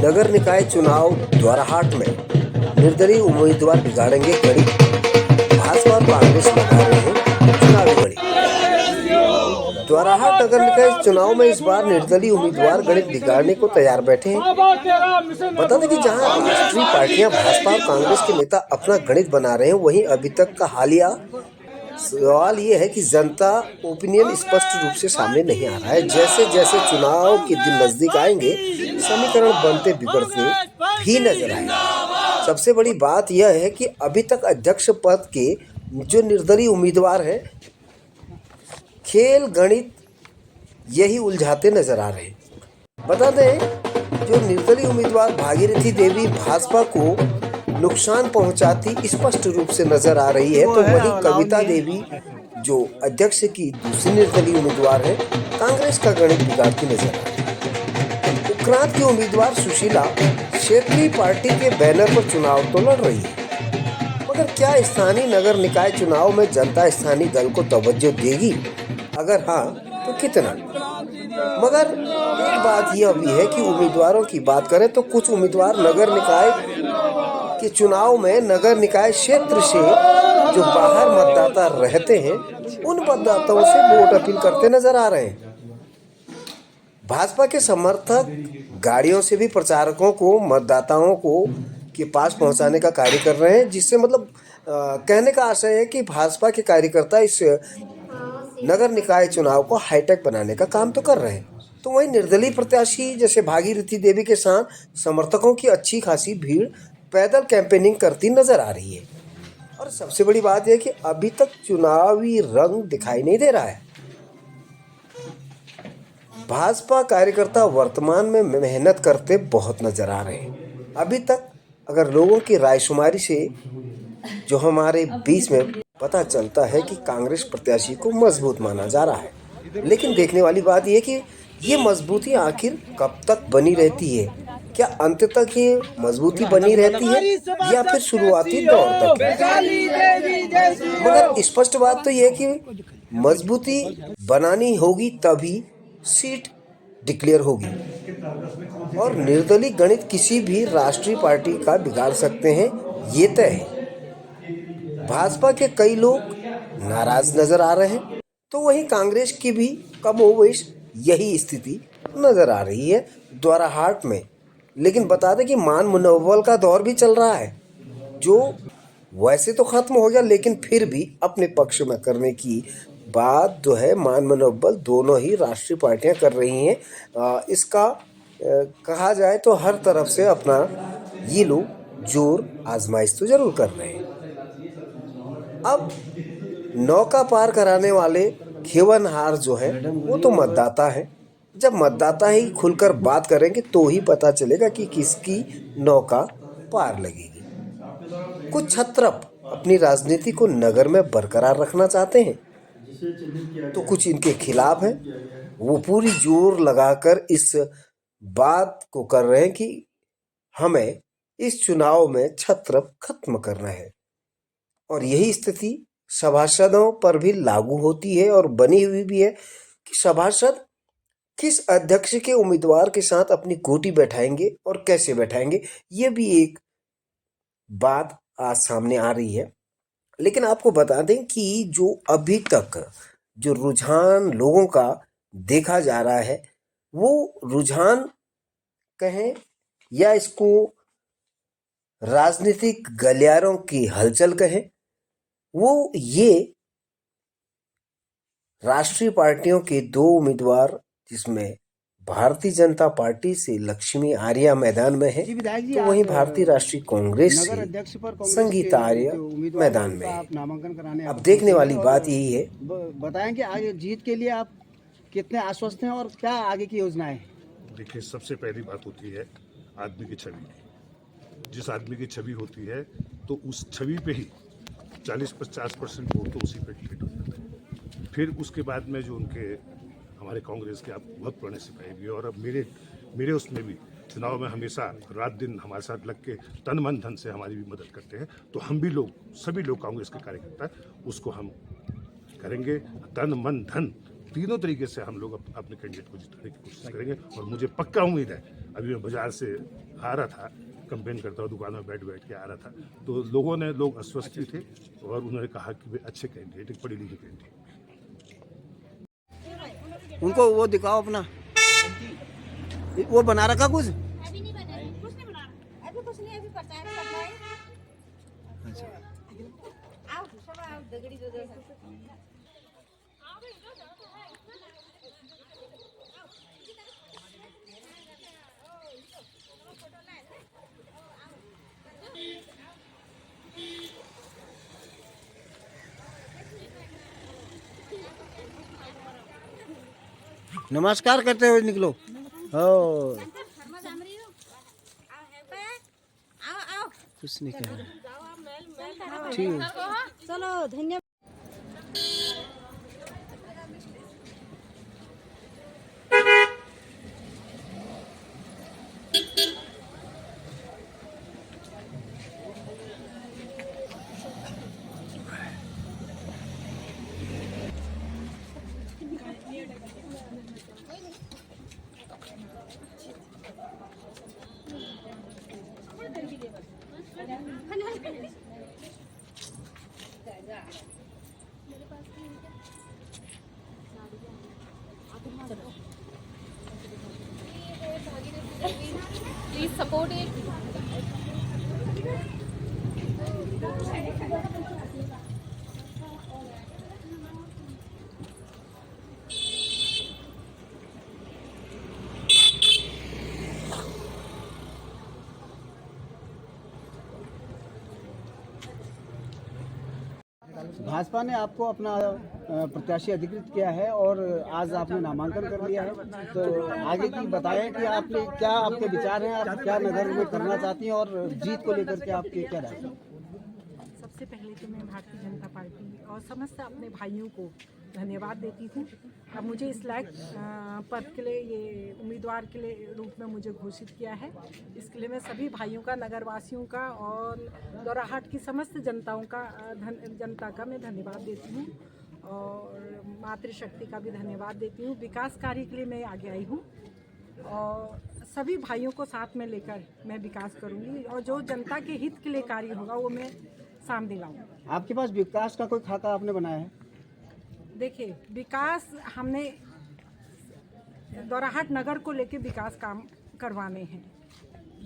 नगर निकाय चुनाव द्वाराहाट में निर्दलीय उम्मीदवार बिगाड़ेंगे गणित। भाजपा और कांग्रेस लगा रहे हैं चुनावी गणित। द्वाराहाट नगर निकाय चुनाव में इस बार निर्दलीय उम्मीदवार गणित बिगाड़ने को तैयार बैठे हैं। बता दें कि जहां राष्ट्रीय पार्टियां भाजपा और कांग्रेस के नेता अपना गणित बना रहे हैं, वहीं अभी तक का हालिया सवाल ये है कि जनता ओपिनियन स्पष्ट रूप से सामने नहीं आ रहा है। जैसे जैसे चुनाव के दिन नजदीक आएंगे, समीकरण बनते बिगड़ते भी नजर आएंगे। सबसे बड़ी बात यह है कि अभी तक अध्यक्ष पद के जो निर्दलीय उम्मीदवार हैं, खेल गणित यही उलझाते नजर आ रहे हैं। बता दें, जो निर्दलीय उम्मीदवार भागीरथी देवी भाजपा को नुकसान पहुंचाती स्पष्ट रूप से नजर आ रही है, तो वहीं कविता देवी जो अध्यक्ष की दूसरी निर्दलीय उम्मीदवार है, कांग्रेस का गणित बिगाड़ती नजर आ रही है। उक्रांत की उम्मीदवार सुशीला क्षेत्रीय पार्टी के बैनर पर चुनाव तो लड़ रही है, मगर क्या स्थानीय नगर निकाय चुनाव में जनता स्थानीय दल को तवज्जो देगी? अगर हाँ, तो कितना? मगर एक बात यह भी है कि उम्मीदवारों की बात करें तो कुछ उम्मीदवार नगर निकाय के चुनाव में नगर निकाय क्षेत्र से जो बाहर मतदाता रहते हैं, उन मतदाताओं से वोट अपील करते नजर आ रहे हैं। भाजपा के समर्थक गाड़ियों से भी प्रचारकों को मतदाताओं को के पास पहुंचाने का कार्य कर रहे हैं, जिससे मतलब कहने का आशय है कि भाजपा के कार्यकर्ता इस नगर निकाय चुनाव को हाईटेक बनाने का काम तो कर रहे हैं। तो वहीं निर्दलीय प्रत्याशी जैसे भागीरथी देवी के साथ समर्थकों की अच्छी खासी भीड़ पैदल कैंपेनिंग करती नजर आ रही है। और सबसे बड़ी बात यह कि अभी तक चुनावी रंग दिखाई नहीं दे रहा है। भाजपा कार्यकर्ता वर्तमान में मेहनत करते बहुत नजर आ रहे हैं। अभी तक अगर लोगों की रायशुमारी से जो हमारे बीच में पता चलता है कि कांग्रेस प्रत्याशी को मजबूत माना जा रहा है, लेकिन देखने वाली बात यह कि ये मजबूती आखिर कब तक बनी रहती है। क्या अंत तक ये मजबूती बनी रहती है या फिर शुरुआती दौर तक? मगर स्पष्ट बात तो यह है कि मजबूती बनानी होगी, तभी सीट डिक्लेयर होगी। और निर्दलीय गणित किसी भी राष्ट्रीय पार्टी का बिगाड़ सकते हैं, ये तय है। भाजपा के कई लोग नाराज नजर आ रहे हैं, तो वहीं कांग्रेस की भी कमोबेश यही स्थिति नजर आ रही है द्वाराहाट में। लेकिन बता दें कि मान मनोबल का दौर भी चल रहा है, जो वैसे तो खत्म हो गया, लेकिन फिर भी अपने पक्ष में करने की बात जो है, मान मनोबल दोनों ही राष्ट्रीय पार्टियां कर रही हैं। इसका कहा जाए तो हर तरफ से अपना ये लोग जोर आजमाइश तो जरूर कर रहे हैं। अब नौका पार कराने वाले खेवनहार जो है, वो तो मतदाता है। जब मतदाता ही खुलकर बात करेंगे तो ही पता चलेगा कि किसकी नौका पार लगेगी। कुछ छत्रप अपनी राजनीति को नगर में बरकरार रखना चाहते हैं, तो कुछ इनके खिलाफ हैं। वो पूरी जोर लगाकर इस बात को कर रहे हैं कि हमें इस चुनाव में छत्रप खत्म करना है। और यही स्थिति सभासदों पर भी लागू होती है और बनी हुई भी है कि सभासद किस अध्यक्ष के उम्मीदवार के साथ अपनी गोटी बैठाएंगे और कैसे बैठाएंगे, ये भी एक बात आज सामने आ रही है। लेकिन आपको बता दें कि जो अभी तक जो रुझान लोगों का देखा जा रहा है, वो रुझान कहें या इसको राजनीतिक गलियारों की हलचल कहें, वो ये राष्ट्रीय पार्टियों के दो उम्मीदवार, जिसमें भारतीय जनता पार्टी से लक्ष्मी आर्या मैदान में है, तो वहीं भारतीय राष्ट्रीय कांग्रेस से संगीता आर्या मैदान में है। नामांकन कराने अब देखने वाली बात यही है। बताएं कि आगे जीत के लिए आप कितने आश्वस्त हैं और क्या आगे की योजनाएं हैं? देखिए, सबसे पहली बात होती है आदमी की छवि। जिस आदमी की छवि होती है तो उस छवि पे ही 40-50% वोट तो उसी पे डिपेंड हो जाता है। फिर उसके बाद में जो उनके हमारे कांग्रेस के आप बहुत पुराने सिपाही भी, और अब मेरे उसमें भी चुनाव में हमेशा रात दिन हमारे साथ लग के तन मन धन से हमारी भी मदद करते हैं। तो हम भी लोग, सभी लोग कांग्रेस के कार्यकर्ता, उसको हम करेंगे तन मन धन तीनों तरीके से हम लोग अपने कैंडिडेट को जिताने की कोशिश करेंगे। और मुझे पक्का उम्मीद है, अभी मैं बाजार से आ रहा था, कंपेन करता हुआ दुकान में बैठ के आ रहा था, तो लोग अस्वस्थ भी थे और उन्होंने कहा कि वे अच्छे कैंडिडेट, एक पढ़े लिखे कैंडिडेट। उनको वो दिखाओ अपना, वो बना रखा कुछ। अभी नहीं बना, कुछ नहीं बना, अभी कुछ नहीं, अभी प्रचार कर रहा है। अच्छा, आओ सब आओ, दगड़ी दो दो सब। नमस्कार करते हुए निकलो। हो आओ आओ, कुछ नहीं कहा। चलो धन्यवाद। Please support it. भाजपा ने आपको अपना प्रत्याशी अधिकृत किया है और आज आपने नामांकन कर लिया है, तो आगे की बताएं कि आपने क्या, आपके विचार हैं, आप क्या नगर में करना चाहती हैं और जीत को लेकर के आपके क्या राय है? सबसे पहले तो मैं भारतीय जनता पार्टी और समस्त अपने भाइयों को धन्यवाद देती हूँ। अब मुझे इस लायक पद के लिए, ये उम्मीदवार के लिए रूप में मुझे घोषित किया है। इसके लिए मैं सभी भाइयों का, नगरवासियों का और दोराहाट की समस्त जनता का मैं धन्यवाद देती हूँ और मातृशक्ति का भी धन्यवाद देती हूँ। विकास कार्य के लिए मैं आगे आई हूँ और सभी भाइयों को साथ में लेकर मैं विकास करूँगी और जो जनता के हित के लिए कार्य होगा वो मैं सामने लाऊंगी। आपके पास विकास का कोई खाका आपने बनाया है? देखिए, विकास हमने दोराहाट नगर को लेके विकास काम करवाने हैं।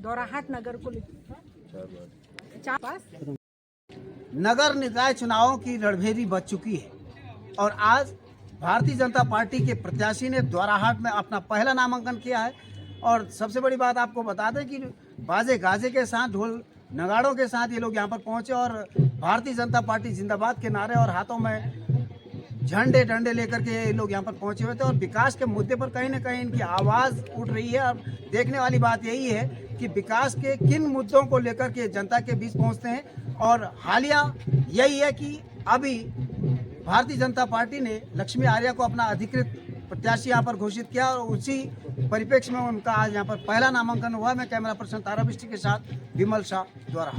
दोराहाट नगर को लेकर नगर निकाय चुनावों की रणभेरी बच चुकी है और आज भारतीय जनता पार्टी के प्रत्याशी ने दोराहाट में अपना पहला नामांकन किया है। और सबसे बड़ी बात आपको बता दें कि बाजे गाजे के साथ, ढोल नगाड़ों के साथ ये लोग यहाँ पर पहुंचे और भारतीय जनता पार्टी जिंदाबाद के नारे और हाथों में झंडे डंडे लेकर के ये लोग यहाँ पर पहुंचे हुए थे और विकास के मुद्दे पर कहीं ना कहीं इनकी आवाज़ उठ रही है। और देखने वाली बात यही है कि विकास के किन मुद्दों को लेकर के जनता के बीच पहुंचते हैं। और हालिया यही है कि अभी भारतीय जनता पार्टी ने लक्ष्मी आर्या को अपना अधिकृत प्रत्याशी यहाँ पर घोषित किया और उसी परिप्रेक्ष्य में उनका आज यहाँ पर पहला नामांकन हुआ। मैं कैमरा पर्सन तारा बिष्ट के साथ विमल शाह द्वारा।